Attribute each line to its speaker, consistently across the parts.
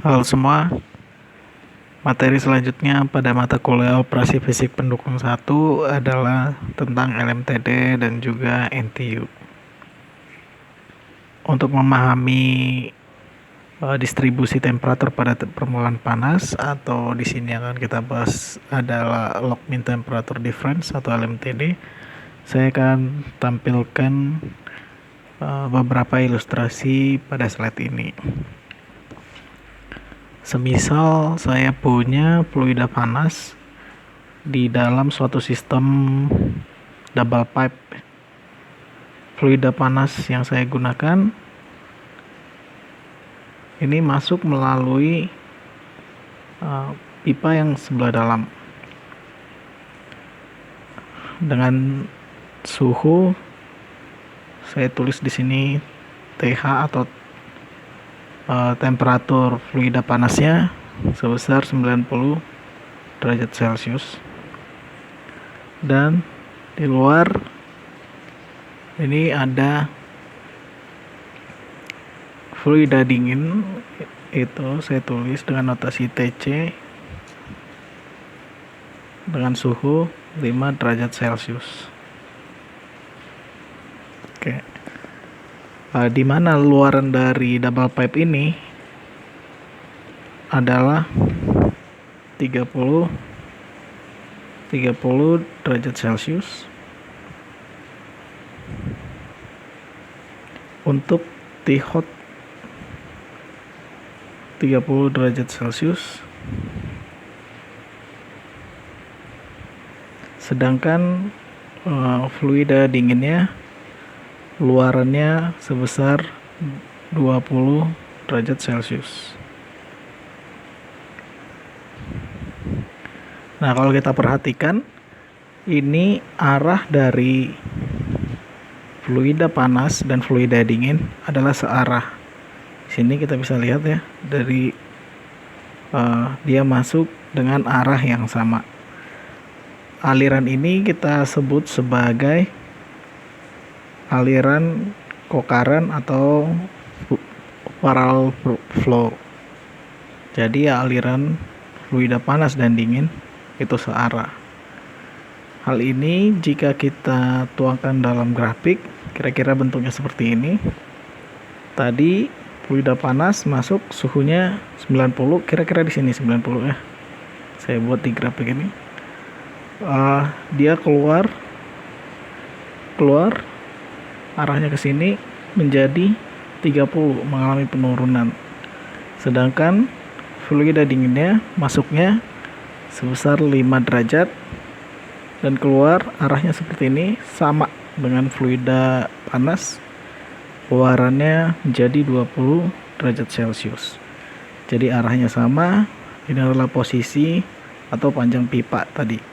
Speaker 1: Halo semua, materi selanjutnya pada mata kuliah Operasi Fisik Pendukung 1 adalah tentang LMTD dan juga NTU. Untuk memahami distribusi temperatur pada permukaan panas, atau di sini akan kita bahas adalah log mean temperature difference atau LMTD, saya akan tampilkan beberapa ilustrasi pada slide ini. Semisal saya punya fluida panas di dalam suatu sistem double pipe. Fluida panas yang saya gunakan ini masuk melalui pipa yang sebelah dalam dengan suhu, saya tulis di sini TH atau temperatur fluida panasnya sebesar 90 derajat Celcius, dan di luar ini ada fluida dingin, itu saya tulis dengan notasi TC dengan suhu 5 derajat Celcius. Oke. Di mana luaran dari double pipe ini adalah 30 derajat Celcius. Untuk T-hot 30 derajat Celcius. Sedangkan fluida dinginnya luarannya sebesar 20 derajat Celcius. Nah, kalau kita perhatikan, ini arah dari fluida panas dan fluida dingin adalah searah. Di sini kita bisa lihat ya, dari dia masuk dengan arah yang sama. Aliran ini kita sebut sebagai aliran kokaran atau parallel flow. Jadi aliran fluida panas dan dingin itu searah. Hal ini jika kita tuangkan dalam grafik, kira-kira bentuknya seperti ini. Tadi fluida panas masuk, suhunya 90, kira-kira di sini 90 ya. Saya buat di grafik ini. Dia keluar arahnya ke sini menjadi 30, mengalami penurunan. Sedangkan fluida dinginnya masuknya sebesar 5 derajat dan keluar arahnya seperti ini, sama dengan fluida panas, keluarannya menjadi 20 derajat Celcius. Jadi arahnya sama. Ini adalah posisi atau panjang pipa tadi.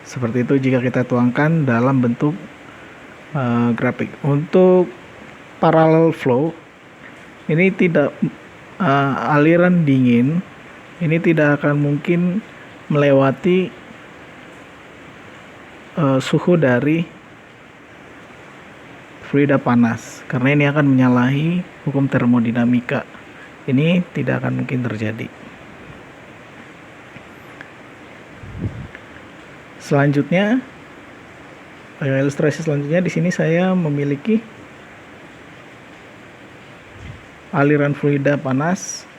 Speaker 1: Seperti itu jika kita tuangkan dalam bentuk grafik. Untuk parallel flow, ini tidak aliran dingin ini tidak akan mungkin melewati suhu dari fluida panas, karena ini akan menyalahi hukum termodinamika. Ini tidak akan mungkin terjadi. Selanjutnya, ilustrasi selanjutnya di sini saya memiliki aliran fluida panas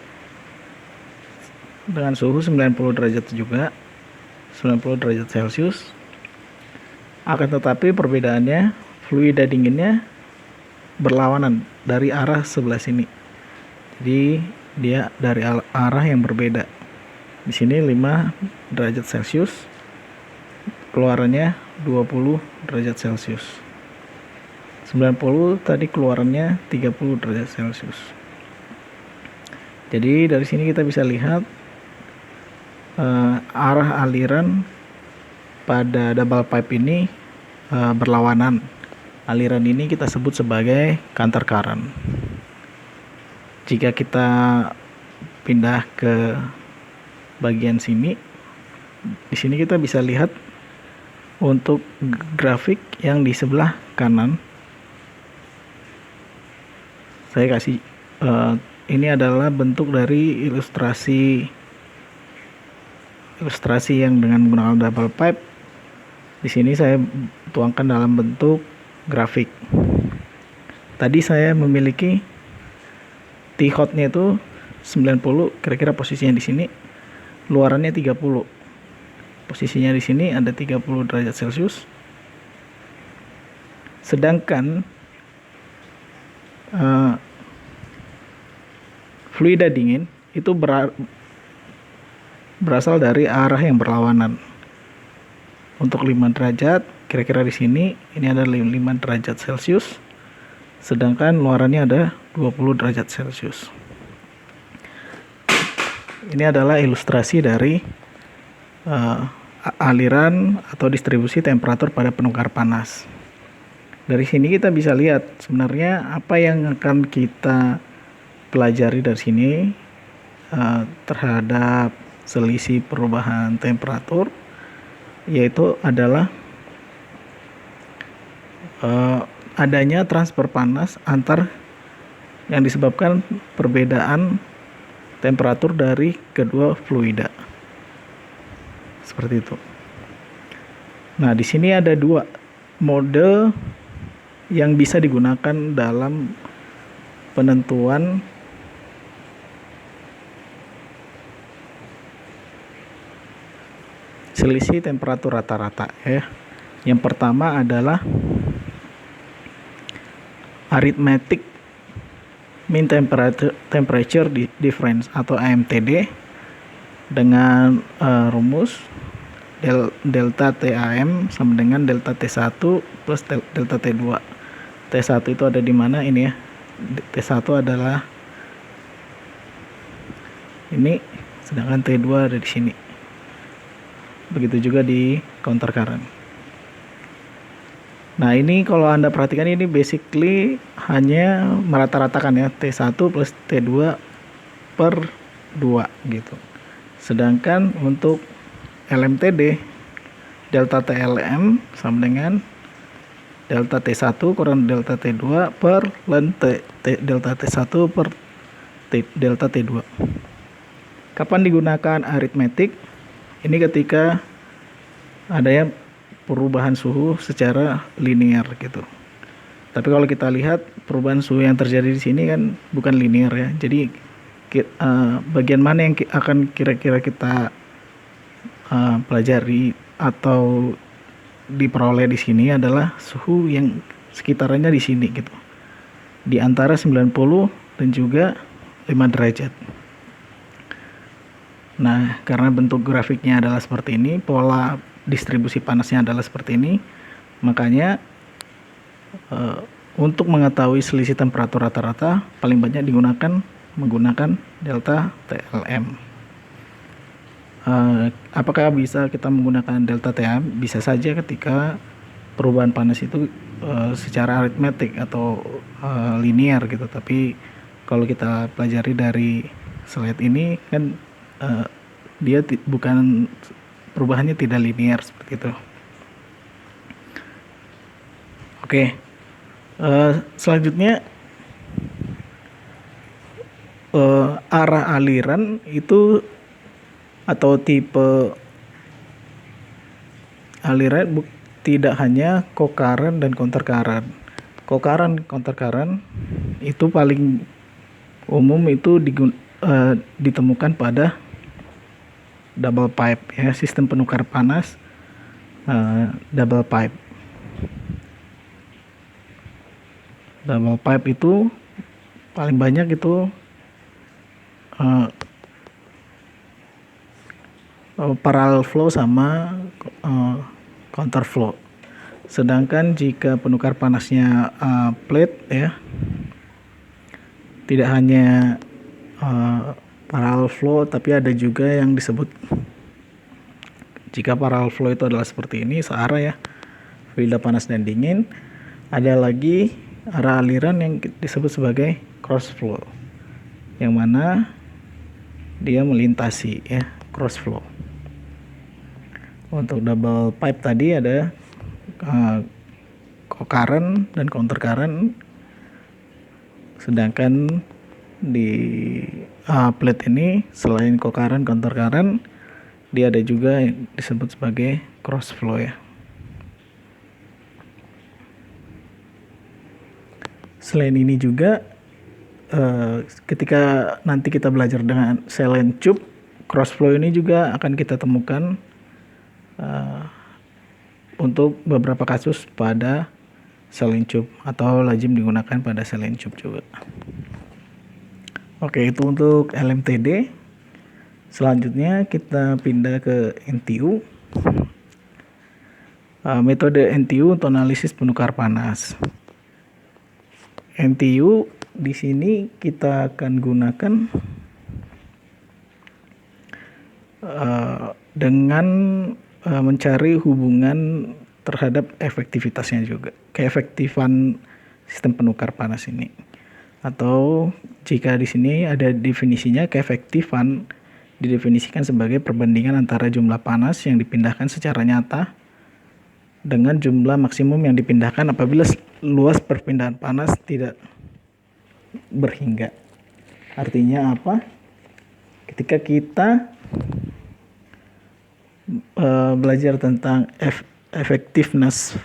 Speaker 1: dengan suhu 90 derajat juga, 90 derajat Celcius. Akan tetapi perbedaannya, fluida dinginnya berlawanan dari arah sebelah sini. Jadi dia dari arah yang berbeda. Di sini 5 derajat Celcius, keluarannya 20 derajat Celcius. 90 tadi keluarannya 30 derajat Celcius. Jadi dari sini kita bisa lihat arah aliran pada double pipe ini berlawanan. Aliran ini kita sebut sebagai counter current. Jika kita pindah ke bagian sini, di sini kita bisa lihat untuk grafik yang di sebelah kanan saya kasih ini adalah bentuk dari ilustrasi yang dengan menggunakan double pipe. Di sini saya tuangkan dalam bentuk grafik. Tadi saya memiliki T-hotnya itu 90, kira-kira posisinya di sini. Luarannya 30. Posisinya di sini ada 30 derajat Celcius. Sedangkan fluida dingin itu berasal dari arah yang berlawanan. Untuk 5 derajat, kira-kira di sini ini ada 5 derajat Celcius, sedangkan luarannya ada 20 derajat Celcius. Ini adalah ilustrasi dari aliran atau distribusi temperatur pada penukar panas. Dari sini kita bisa lihat sebenarnya apa yang akan kita pelajari dari sini terhadap selisih perubahan temperatur, yaitu adalah adanya transfer panas yang disebabkan perbedaan temperatur dari kedua fluida. Seperti itu. Nah, di sini ada 2 mode yang bisa digunakan dalam penentuan selisih temperatur rata-rata ya. Yang pertama adalah arithmetic mean temperature difference atau AMTD dengan rumus delta TAM sama dengan delta T1 plus delta T2. T1 itu ada di mana ini ya? T1 adalah ini, sedangkan T2 ada di sini. Begitu juga di counter current. Nah, ini kalau Anda perhatikan ini basically hanya merata-ratakan ya, T1 plus T2 per 2 gitu. Sedangkan untuk LMTD, delta TLM sama dengan delta T1 kurang delta T2 per ln delta T1 per delta T2. Kapan digunakan aritmetik? Ini ketika adanya perubahan suhu secara linear gitu. Tapi kalau kita lihat perubahan suhu yang terjadi di sini kan bukan linear ya. Jadi bagian mana yang akan kira-kira kita pelajari atau diperoleh di sini adalah suhu yang sekitarannya di sini gitu. Di antara 90 dan juga 5 derajat. Nah, karena bentuk grafiknya adalah seperti ini, pola distribusi panasnya adalah seperti ini, makanya untuk mengetahui selisih temperatur rata-rata paling banyak menggunakan delta TLM. Apakah bisa kita menggunakan delta TLM? Bisa saja ketika perubahan panas itu secara aritmetik atau linear gitu. Tapi kalau kita pelajari dari slide ini kan dia bukan, perubahannya tidak linear seperti itu. Oke, selanjutnya arah aliran itu atau tipe aliran tidak hanya co-current dan counter current. Co-current, counter current itu paling umum itu ditemukan pada double pipe ya, sistem penukar panas double pipe. Double pipe itu paling banyak itu parallel flow sama counter flow. Sedangkan jika penukar panasnya plate ya, tidak hanya parallel flow tapi ada juga yang disebut, jika parallel flow itu adalah seperti ini searah ya, fluida panas dan dingin. Ada lagi arah aliran yang disebut sebagai cross flow, yang mana dia melintasi ya, cross flow. Untuk double pipe tadi ada co-current dan counter current. Sedangkan di plate ini selain co-current, counter current, dia ada juga yang disebut sebagai cross flow ya. Selain ini juga ketika nanti kita belajar dengan silent tube, cross flow ini juga akan kita temukan untuk beberapa kasus pada silent tube atau lazim digunakan pada silent tube juga. Oke, itu untuk LMTD. Selanjutnya kita pindah ke NTU. Metode NTU untuk analisis penukar panas. NTU di sini kita akan gunakan dengan mencari hubungan terhadap efektivitasnya juga, keefektifan sistem penukar panas ini. Atau jika di sini ada definisinya, keefektifan didefinisikan sebagai perbandingan antara jumlah panas yang dipindahkan secara nyata dengan jumlah maksimum yang dipindahkan apabila luas perpindahan panas tidak berhingga. Artinya apa? Ketika kita belajar tentang effectiveness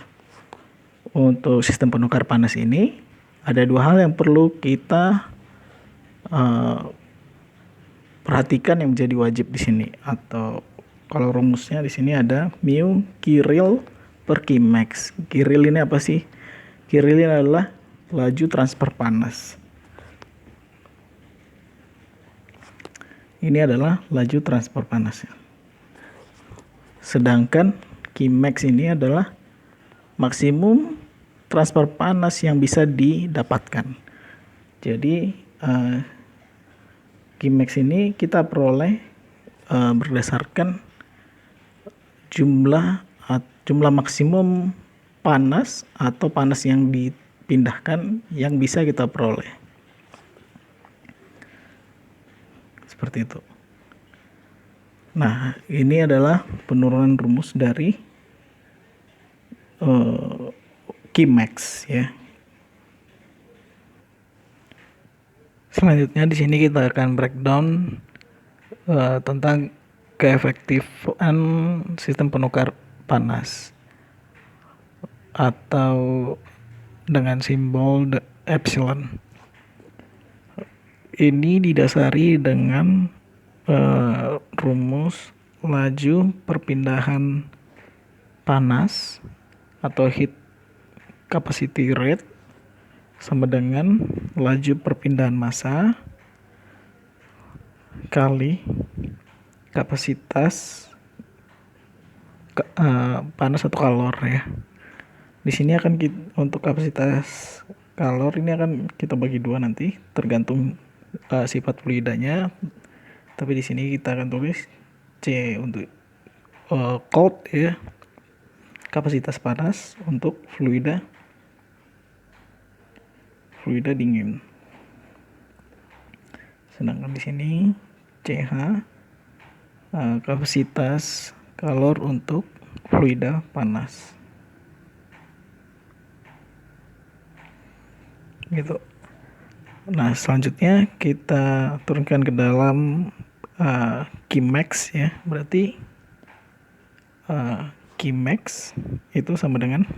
Speaker 1: untuk sistem penukar panas ini, ada dua hal yang perlu kita perhatikan yang menjadi wajib di sini, atau kalau rumusnya di sini ada mu Kiril per Kimax. Kiril ini apa sih? Kiril ini adalah laju transfer panas. Ini adalah laju transfer panasnya. Sedangkan Kimax ini adalah maksimum transfer panas yang bisa didapatkan. Jadi Kimax ini kita peroleh berdasarkan jumlah maksimum panas atau panas yang dipindahkan yang bisa kita peroleh. Seperti itu. Nah, ini adalah penurunan rumus dari Kimax ya. Selanjutnya di sini kita akan breakdown tentang keefektifan sistem penukar panas atau dengan simbol epsilon. Ini didasari dengan rumus laju perpindahan panas atau heat capacity rate sama dengan laju perpindahan massa kali kapasitas panas atau kalor ya. Di sini akan untuk kapasitas kalor ini akan kita bagi dua nanti tergantung sifat fluidanya. Tapi di sini kita akan tulis C untuk cold ya, kapasitas panas untuk fluida dingin. Sedangkan di sini CH kapasitas kalor untuk fluida panas. Gitu. Nah, selanjutnya kita turunkan ke dalam Kimax ya. Berarti Kimax itu sama dengan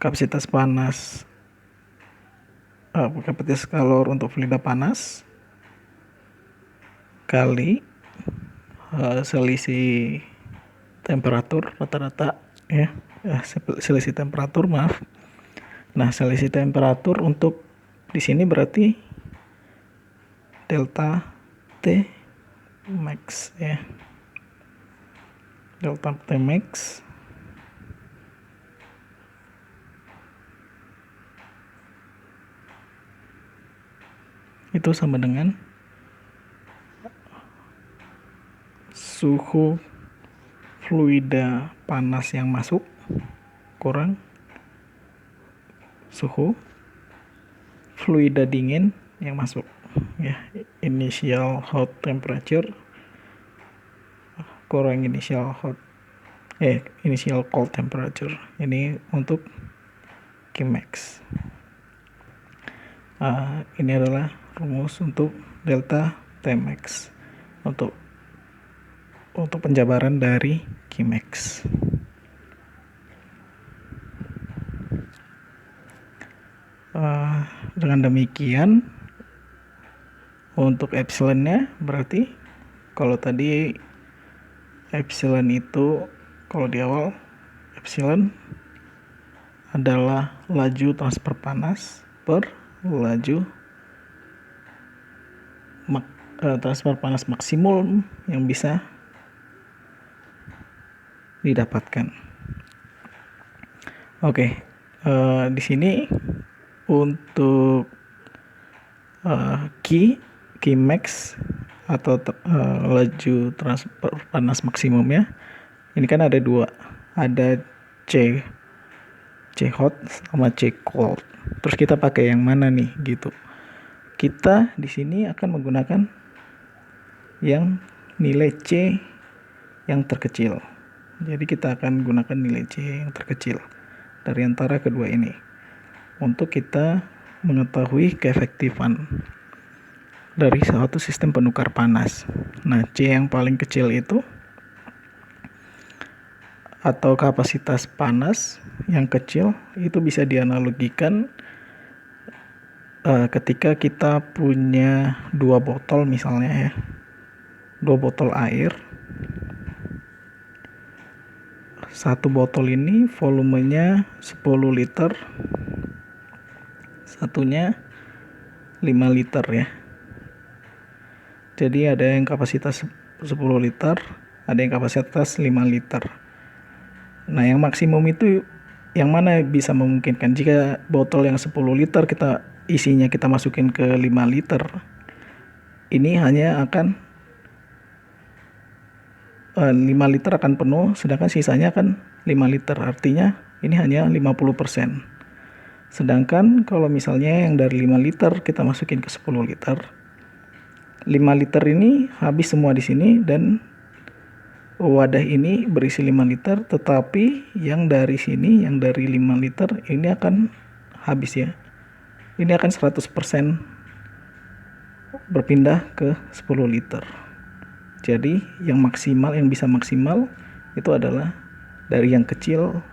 Speaker 1: kapasitas panas kapasitas kalor untuk fluida panas kali selisih temperatur rata-rata ya. Selisih temperatur, maaf. Nah, selisih temperatur untuk di sini berarti delta T max ya. Delta T max itu sama dengan suhu fluida panas yang masuk kurang suhu fluida dingin yang masuk ya. Initial hot temperature kurang initial cold temperature. Ini untuk Kimax. Ini adalah rumus untuk delta Tmax untuk penjabaran dari Qmax. Dengan demikian untuk epsilonnya, berarti kalau tadi epsilon itu, kalau di awal epsilon adalah laju transfer panas per laju transfer panas maksimum yang bisa didapatkan. Oke, di sini untuk Qmax atau laju transfer panas maksimumnya, ini kan ada dua, ada C hot sama C cold. Terus kita pakai yang mana nih gitu? Kita di sini akan menggunakan yang nilai C yang terkecil. Jadi kita akan gunakan nilai C yang terkecil dari antara kedua ini untuk kita mengetahui keefektifan dari suatu sistem penukar panas. Nah, C yang paling kecil itu atau kapasitas panas yang kecil itu bisa dianalogikan ketika kita punya 2 botol misalnya ya, 2 botol air. Satu botol ini volumenya 10 liter, satunya 5 liter ya. Jadi ada yang kapasitas 10 liter, ada yang kapasitas 5 liter. Nah, yang maksimum itu yang mana bisa memungkinkan? Jika botol yang 10 liter isinya kita masukin ke 5 liter, ini hanya akan 5 liter akan penuh, sedangkan sisanya kan 5 liter. Artinya ini hanya 50%. Sedangkan kalau misalnya yang dari 5 liter kita masukin ke 10 liter, 5 liter ini habis semua di sini dan wadah ini berisi 5 liter, tetapi yang dari sini, yang dari 5 liter ini akan habis ya. Ini akan 100% berpindah ke 10 liter. Jadi yang maksimal, yang bisa maksimal itu adalah dari yang kecil,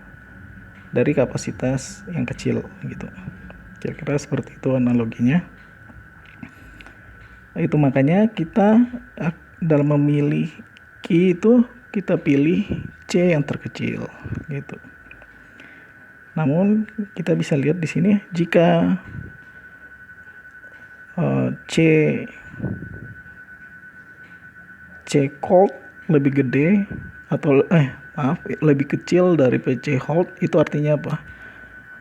Speaker 1: dari kapasitas yang kecil gitu. Kira-kira seperti itu analoginya. Itu makanya kita dalam memilih Q itu kita pilih C yang terkecil gitu. Namun kita bisa lihat di sini jika C cold lebih gede atau lebih kecil dari C hot, itu artinya apa?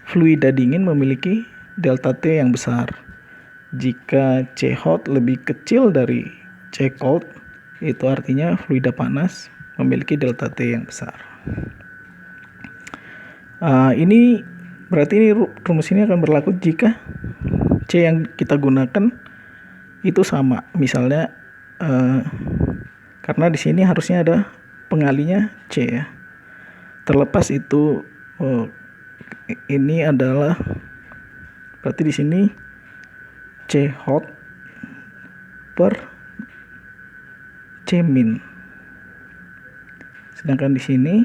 Speaker 1: Fluida dingin memiliki delta T yang besar. Jika C hot lebih kecil dari C cold, itu artinya fluida panas memiliki delta T yang besar. Ini berarti ini rumus ini akan berlaku jika C yang kita gunakan itu sama. Misalnya karena di sini harusnya ada pengalinya C ya. Terlepas itu ini adalah berarti di sini C hot per C min. Sedangkan di sini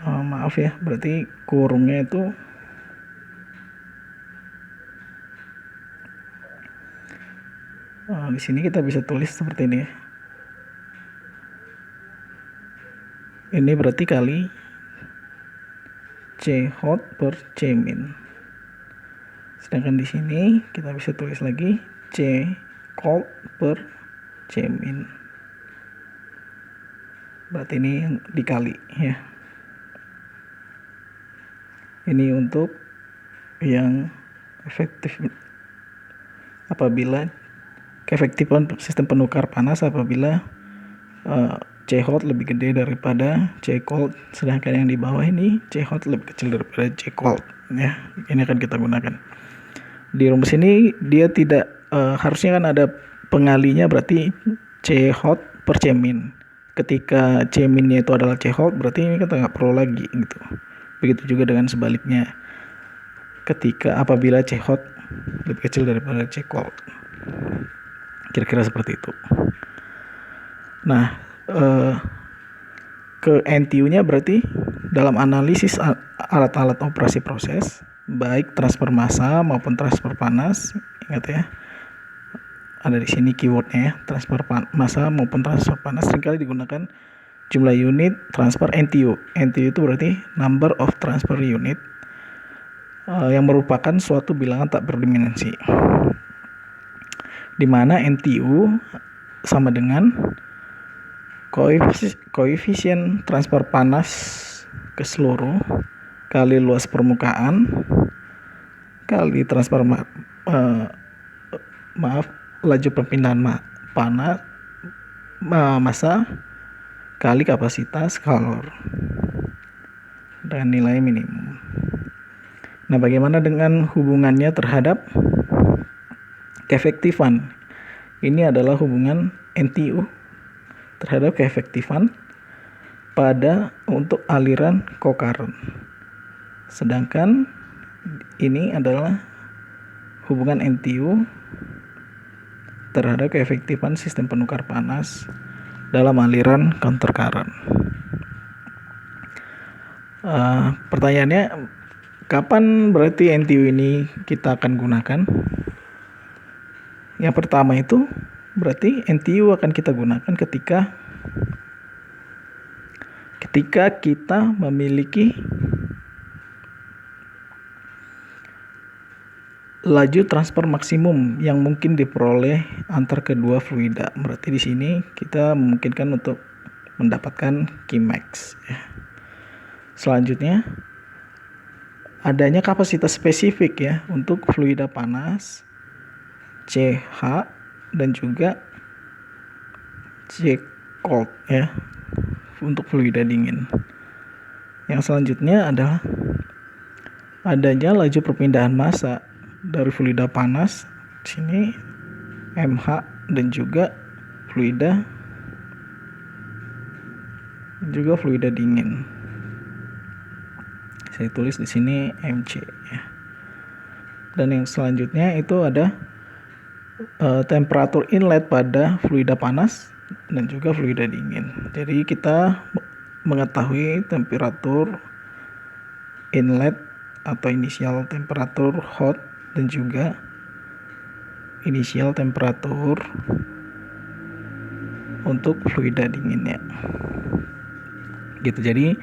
Speaker 1: maaf ya, berarti kurungnya itu di sini kita bisa tulis seperti ini. Ini berarti kali C hot per C min. Sedangkan di sini kita bisa tulis lagi C cold per C min. Berarti ini yang dikali ya. Ini untuk yang efektif apabila keefektifan sistem penukar panas apabila C hot lebih gede daripada C cold, sedangkan yang di bawah ini C hot lebih kecil daripada C cold ya. Ini akan kita gunakan. Di rumus ini dia tidak harusnya kan ada pengalinya, berarti C hot per C min. Ketika C minnya itu adalah C hot, berarti ini kita nggak perlu lagi gitu. Begitu juga dengan sebaliknya. apabila C hot lebih kecil daripada C cold. Kira-kira seperti itu. Nah, ke NTU-nya berarti dalam analisis alat-alat operasi proses, baik transfer massa maupun transfer panas, ingat ya, ada di sini keywordnya ya, transfer massa maupun transfer panas seringkali digunakan jumlah unit transfer NTU. NTU itu berarti number of transfer unit, yang merupakan suatu bilangan tak berdimensi, di mana NTU sama dengan koefisien transfer panas ke seluruh kali luas permukaan kali transfer laju perpindahan massa kali kapasitas kalor dengan nilai minimum. Nah, bagaimana dengan hubungannya terhadap keefektifan? Ini adalah hubungan NTU terhadap keefektifan untuk aliran co-current. Sedangkan ini adalah hubungan NTU terhadap keefektifan sistem penukar panas dalam aliran counter current. Pertanyaannya, kapan berarti NTU ini kita akan gunakan? Yang pertama itu berarti NTU akan kita gunakan ketika kita memiliki laju transfer maksimum yang mungkin diperoleh antar kedua fluida. Berarti di sini kita memungkinkan untuk mendapatkan Qmax ya. Selanjutnya, adanya kapasitas spesifik ya untuk fluida panas CH dan juga C cold ya untuk fluida dingin. Yang selanjutnya adalah adanya laju perpindahan massa dari fluida panas sini MH dan juga fluida dingin. Saya tulis di sini MC ya. Dan yang selanjutnya itu ada temperatur inlet pada fluida panas dan juga fluida dingin. Jadi kita mengetahui temperatur inlet atau inisial temperatur hot dan juga inisial temperatur untuk fluida dinginnya. Gitu. Jadi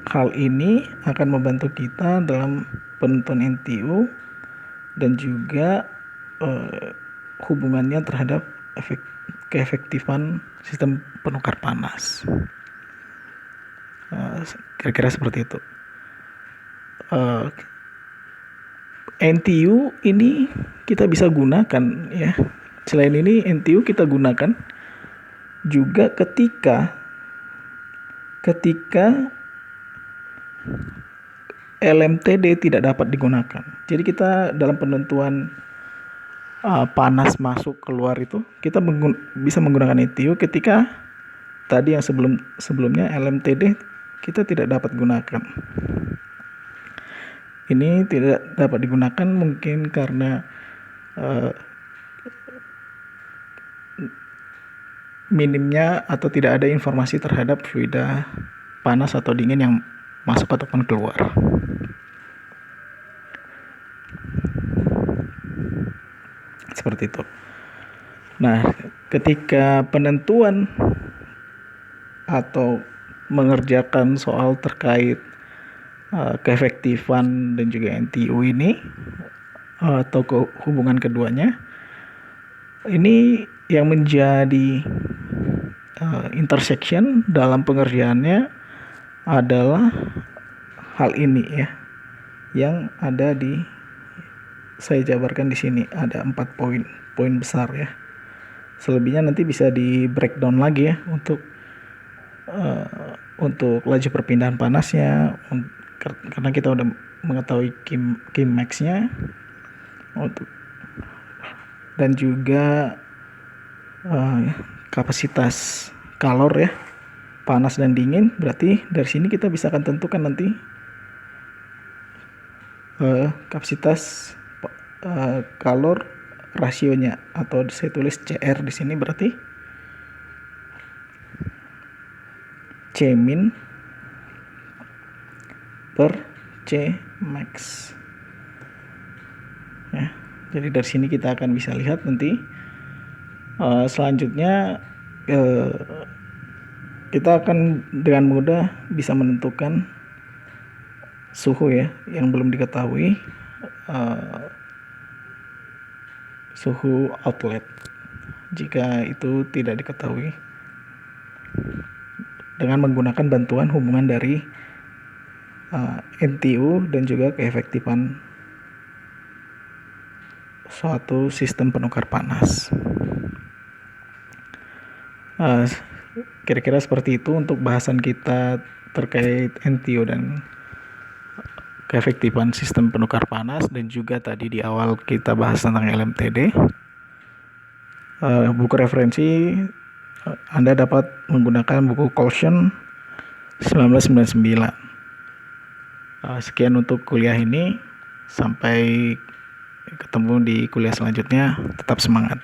Speaker 1: hal ini akan membantu kita dalam penentuan NTU dan juga hubungannya terhadap keefektifan sistem penukar panas. Kira-kira seperti itu. NTU ini kita bisa gunakan ya. Selain ini NTU kita gunakan juga ketika LMTD tidak dapat digunakan. Jadi kita dalam penentuan panas masuk keluar itu kita bisa menggunakan NTU ketika tadi yang sebelumnya LMTD kita tidak dapat gunakan. Ini tidak dapat digunakan mungkin karena minimnya atau tidak ada informasi terhadap fluida panas atau dingin yang masuk ataupun keluar. Seperti itu. Nah, ketika penentuan atau mengerjakan soal terkait keefektifan dan juga NTU ini atau hubungan keduanya, ini yang menjadi intersection dalam pengerjaannya adalah hal ini ya, yang ada saya jabarkan di sini ada 4 poin besar ya. Selebihnya nanti bisa di breakdown lagi ya untuk laju perpindahan panasnya, karena kita udah mengetahui Qmax-nya dan juga kapasitas kalor ya, panas dan dingin. Berarti dari sini kita bisa akan tentukan nanti kapasitas kalor rasionya, atau saya tulis CR di sini, berarti C min per C max ya. Jadi dari sini kita akan bisa lihat nanti selanjutnya kita akan dengan mudah bisa menentukan suhu ya yang belum diketahui, suhu outlet jika itu tidak diketahui, dengan menggunakan bantuan hubungan dari NTU dan juga keefektifan suatu sistem penukar panas. Kira-kira seperti itu untuk bahasan kita terkait NTU dan keefektifan sistem penukar panas, dan juga tadi di awal kita bahas tentang LMTD. Buku referensi Anda dapat menggunakan buku Colson 1999. Sekian untuk kuliah ini, sampai ketemu di kuliah selanjutnya. Tetap semangat.